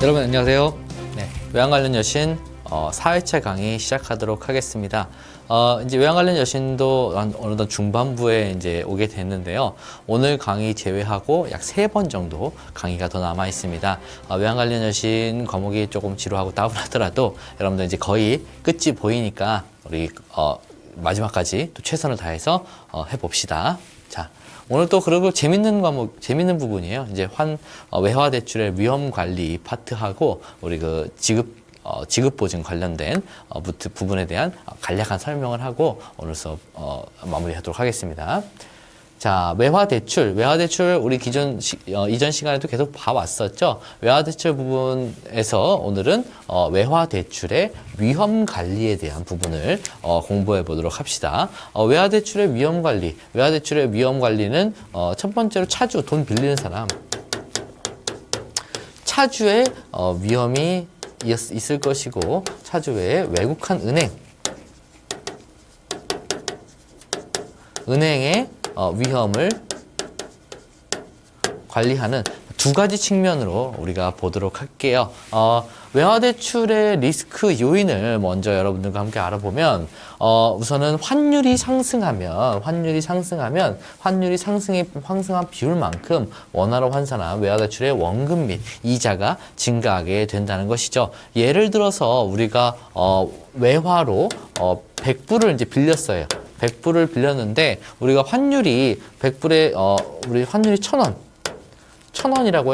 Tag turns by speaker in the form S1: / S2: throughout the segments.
S1: 여러분 안녕하세요. 네, 외환 관련 여신 4회차 강의 시작하도록 하겠습니다. 이제 외환 관련 여신도 어느덧 중반부에 이제 오게 됐는데요. 오늘 강의 제외하고 약 3번 정도 강의가 더 남아 있습니다. 외환 관련 여신 과목이 조금 지루하고 다운하더라도 여러분들 이제 거의 끝이 보이니까 우리 마지막까지 또 최선을 다해서 해봅시다. 자. 오늘 또 그리고 재밌는 재밌는 부분이에요. 이제 외화 대출의 위험 관리 파트하고 우리 그 지급 보증 관련된 부분에 대한 간략한 설명을 하고 오늘 수업 마무리하도록 하겠습니다. 자, 외화 대출 우리 이전 시간에도 계속 봐왔었죠. 외화 대출 부분에서 오늘은 외화 대출의 위험 관리에 대한 부분을 공부해 보도록 합시다. 외화 대출의 위험 관리는 첫 번째로 차주, 돈 빌리는 사람, 차주의 위험이 있을 것이고, 차주의 외국한 은행의 위험을 관리하는 두 가지 측면으로 우리가 보도록 할게요. 외화대출의 리스크 요인을 먼저 여러분들과 함께 알아보면, 우선은 환율이 상승한 비율만큼 원화로 환산한 외화대출의 원금 및 이자가 증가하게 된다는 것이죠. 예를 들어서 우리가 외화로 100불을 이제 빌렸어요. 100불을 빌렸는데 우리가 환율이 100불에 우리 환율이 1,000원이라고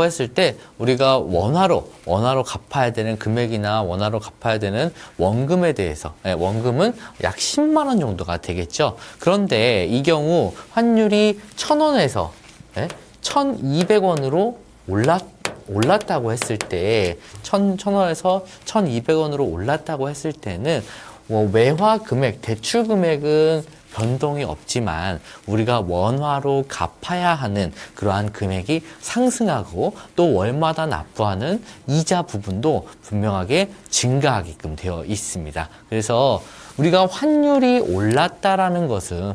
S1: 했을 때 우리가 원화로 갚아야 되는 금액이나 원화로 갚아야 되는 원금에 대해서 원금은 약 10만 원 정도가 되겠죠. 그런데 이 경우 환율이 1,000원에서 1,200원으로 올랐다고 했을 때 1,000원에서 1,200원으로 올랐다고 했을 때는 외화 금액, 대출 금액은 변동이 없지만 우리가 원화로 갚아야 하는 그러한 금액이 상승하고 또 월마다 납부하는 이자 부분도 분명하게 증가하게끔 되어 있습니다. 그래서 우리가 환율이 올랐다라는 것은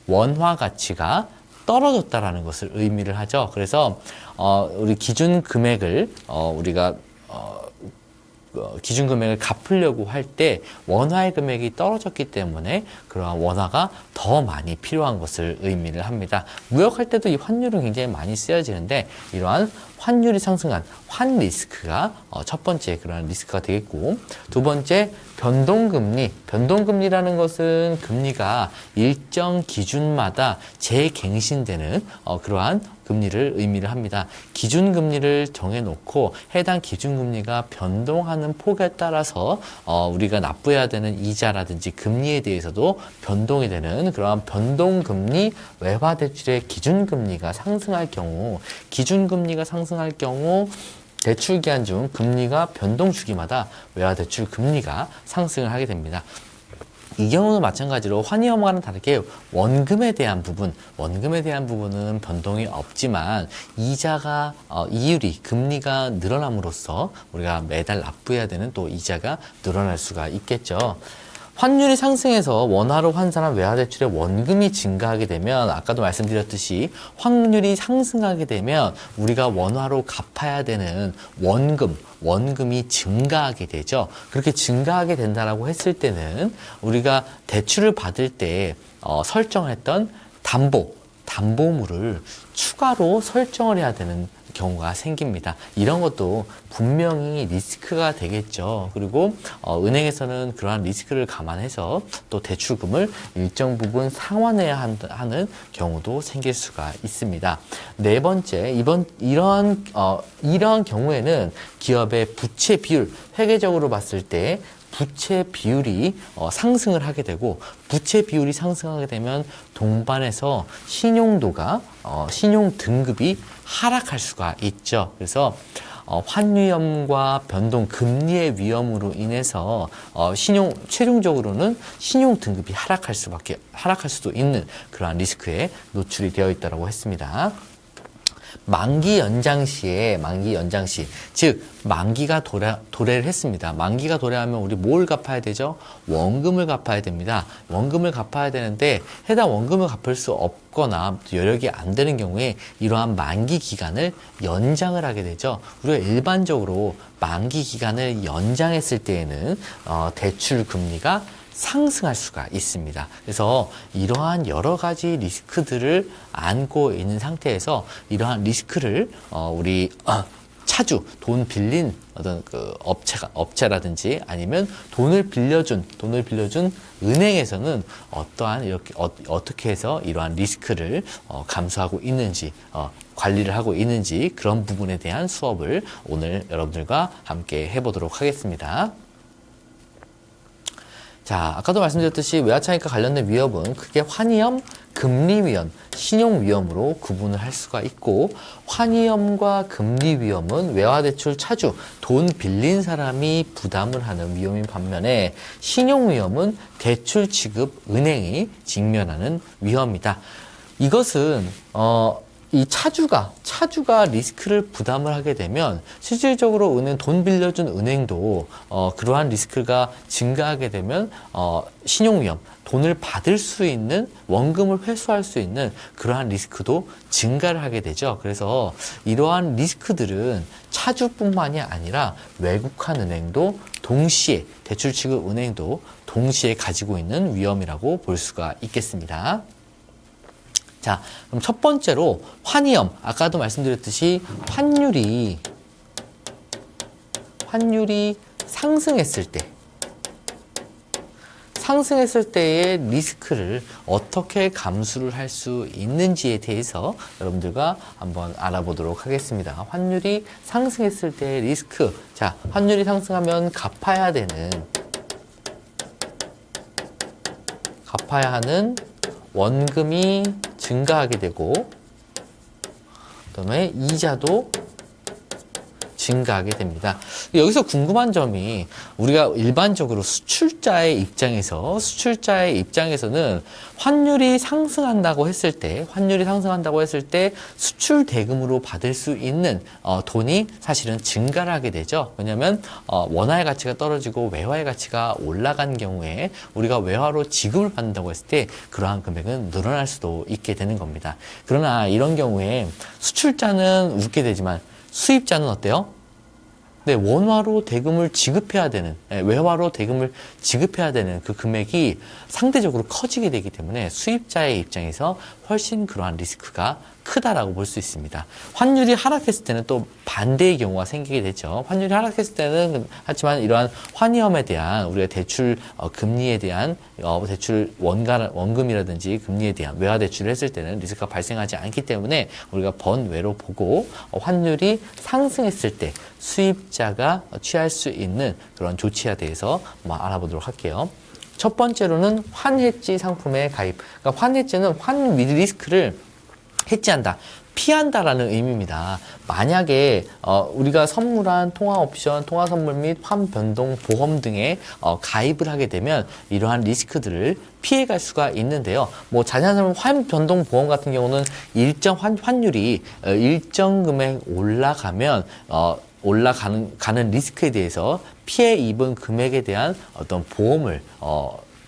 S1: 원화 가치가 떨어졌다라는 것을 의미를 하죠. 그래서 우리 기준 금액을 기준 금액을 갚으려고 할 때 원화의 금액이 떨어졌기 때문에 그러한 원화가 더 많이 필요한 것을 의미를 합니다. 무역할 때도 이 환율은 굉장히 많이 쓰여지는데 이러한 환율이 상승한 환 리스크가 첫 번째 그런 리스크가 되겠고, 두 번째 변동금리라는 것은 금리가 일정 기준마다 재갱신되는 그러한 금리를 의미를 합니다. 기준금리를 정해놓고 해당 기준금리가 변동하는 폭에 따라서 우리가 납부해야 되는 이자라든지 금리에 대해서도 변동이 되는 그러한 변동금리, 외화대출의 기준금리가 상승할 경우 대출기한 중 금리가 변동 주기마다 외화대출 금리가 상승을 하게 됩니다. 이 경우는 마찬가지로 환위험과는 다르게 원금에 대한 부분은 변동이 없지만 금리가 늘어남으로써 우리가 매달 납부해야 되는 또 이자가 늘어날 수가 있겠죠. 환율이 상승해서 원화로 환산한 외화대출의 원금이 증가하게 되면, 아까도 말씀드렸듯이 환율이 상승하게 되면 우리가 원화로 갚아야 되는 원금이 증가하게 되죠. 그렇게 증가하게 된다라고 했을 때는 우리가 대출을 받을 때 설정했던 담보물을 추가로 설정을 해야 되는 경우가 생깁니다. 이런 것도 분명히 리스크가 되겠죠. 그리고 은행에서는 그러한 리스크를 감안해서 또 대출금을 일정 부분 상환해야 하는 경우도 생길 수가 있습니다. 네 번째, 이러한 경우에는 기업의 부채 비율, 회계적으로 봤을 때 부채 비율이 상승을 하게 되고, 부채 비율이 상승하게 되면 동반해서 신용 등급이 하락할 수가 있죠. 그래서 환위험과 변동 금리의 위험으로 인해서 최종적으로는 신용 등급이 하락할 수도 있는 그러한 리스크에 노출이 되어 있다고 했습니다. 만기 연장 시에 즉 만기가 도래를 했습니다. 만기가 도래하면 우리 뭘 갚아야 되죠? 원금을 갚아야 됩니다. 원금을 갚아야 되는데 해당 원금을 갚을 수 없거나 여력이 안 되는 경우에 이러한 만기 기간을 연장을 하게 되죠. 우리가 일반적으로 만기 기간을 연장했을 때에는 대출 금리가 상승할 수가 있습니다. 그래서 이러한 여러 가지 리스크들을 안고 있는 상태에서 이러한 리스크를 우리 차주, 돈 빌린 어떤 그 업체라든지 아니면 돈을 빌려준 은행에서는 어떻게 해서 이러한 리스크를 감수하고 있는지 관리를 하고 있는지 그런 부분에 대한 수업을 오늘 여러분들과 함께 해보도록 하겠습니다. 자, 아까도 말씀드렸듯이 외화차익과 관련된 위험은 크게 환위험, 금리위험, 신용위험으로 구분을 할 수가 있고 환위험과 금리위험은 외화대출 차주, 돈 빌린 사람이 부담을 하는 위험인 반면에 신용위험은 대출 지급 은행이 직면하는 위험이다. 이것은 이 차주가 리스크를 부담을 하게 되면 실질적으로 돈 빌려준 은행도 그러한 리스크가 증가하게 되면 신용위험, 돈을 받을 수 있는 원금을 회수할 수 있는 그러한 리스크도 증가를 하게 되죠. 그래서 이러한 리스크들은 차주뿐만이 아니라 외국한 은행도 동시에 대출 취급 은행도 동시에 가지고 있는 위험이라고 볼 수가 있겠습니다. 자, 그럼 첫 번째로 환위험. 아까도 말씀드렸듯이 환율이 상승했을 때의 리스크를 어떻게 감수를 할 수 있는지에 대해서 여러분들과 한번 알아보도록 하겠습니다. 환율이 상승했을 때의 리스크. 자, 환율이 상승하면 갚아야 하는 원금이 증가하게 되고 그다음에 이자도 증가하게 됩니다. 여기서 궁금한 점이 우리가 일반적으로 수출자의 입장에서는 환율이 상승한다고 했을 때 수출 대금으로 받을 수 있는 돈이 사실은 증가를 하게 되죠. 왜냐하면 원화의 가치가 떨어지고 외화의 가치가 올라간 경우에 우리가 외화로 지급을 받는다고 했을 때 그러한 금액은 늘어날 수도 있게 되는 겁니다. 그러나 이런 경우에 수출자는 웃게 되지만 수입자는 어때요? 네, 원화로 대금을 지급해야 되는, 외화로 대금을 지급해야 되는 그 금액이 상대적으로 커지게 되기 때문에 수입자의 입장에서 훨씬 그러한 리스크가 크다라고 볼 수 있습니다. 환율이 하락했을 때는 또 반대의 경우가 생기게 되죠. 환율이 하락했을 때는 하지만 이러한 환위험에 대한 우리가 대출 금리에 대한 대출 원금이라든지 금리에 대한 외화 대출을 했을 때는 리스크가 발생하지 않기 때문에 우리가 번외로 보고 환율이 상승했을 때 수입자가 취할 수 있는 그런 조치에 대해서 한번 알아보도록 할게요. 첫 번째로는 환해지 상품의 가입. 그러니까 환해지는 환 리스크를 해지한다, 피한다라는 의미입니다. 만약에 우리가 선물한 통화 옵션, 통화 선물 및 환 변동 보험 등에 가입을 하게 되면 이러한 리스크들을 피해갈 수가 있는데요. 뭐 자세한 환 변동 보험 같은 경우는 일정 환율이 일정 금액 올라가면 올라가는 리스크에 대해서 피해 입은 금액에 대한 어떤 보험을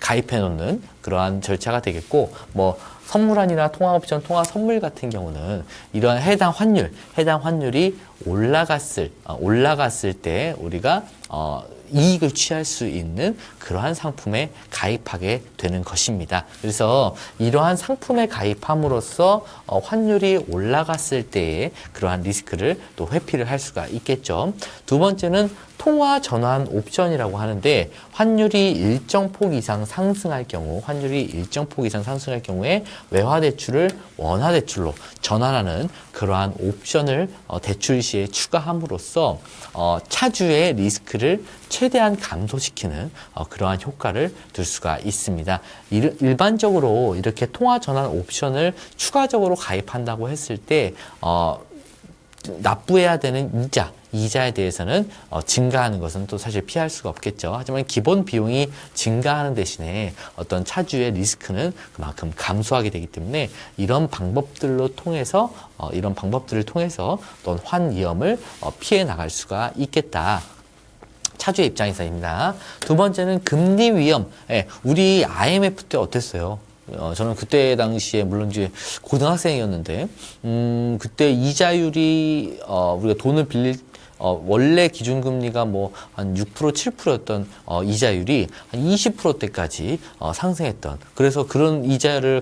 S1: 가입해 놓는 그러한 절차가 되겠고, 뭐 선물안이나 통화옵션, 통화선물 같은 경우는 이러한 해당 환율이 올라갔을 때 우리가 이익을 취할 수 있는 그러한 상품에 가입하게 되는 것입니다. 그래서 이러한 상품에 가입함으로써 환율이 올라갔을 때의 그러한 리스크를 또 회피를 할 수가 있겠죠. 두 번째는 통화 전환 옵션이라고 하는데 환율이 일정 폭 이상 상승할 경우에 외화 대출을 원화 대출로 전환하는 그러한 옵션을 대출 시에 추가함으로써 차주의 리스크를 최대한 감소시키는 그러한 효과를 둘 수가 있습니다. 일반적으로 이렇게 통화 전환 옵션을 추가적으로 가입한다고 했을 때 납부해야 되는 이자에 대해서는 증가하는 것은 또 사실 피할 수가 없겠죠. 하지만 기본 비용이 증가하는 대신에 어떤 차주의 리스크는 그만큼 감소하게 되기 때문에 이런 방법들을 통해서 어떤 환위험을 피해 나갈 수가 있겠다. 차주의 입장에서입니다. 두 번째는 금리 위험. 예, 우리 IMF 때 어땠어요? 저는 그때 당시에 물론 이제 고등학생이었는데, 그때 이자율이, 우리가 돈을 빌릴, 원래 기준금리가 뭐 한 6%, 7%였던 이자율이 한 20%대까지 상승했던, 그래서 그런 이자를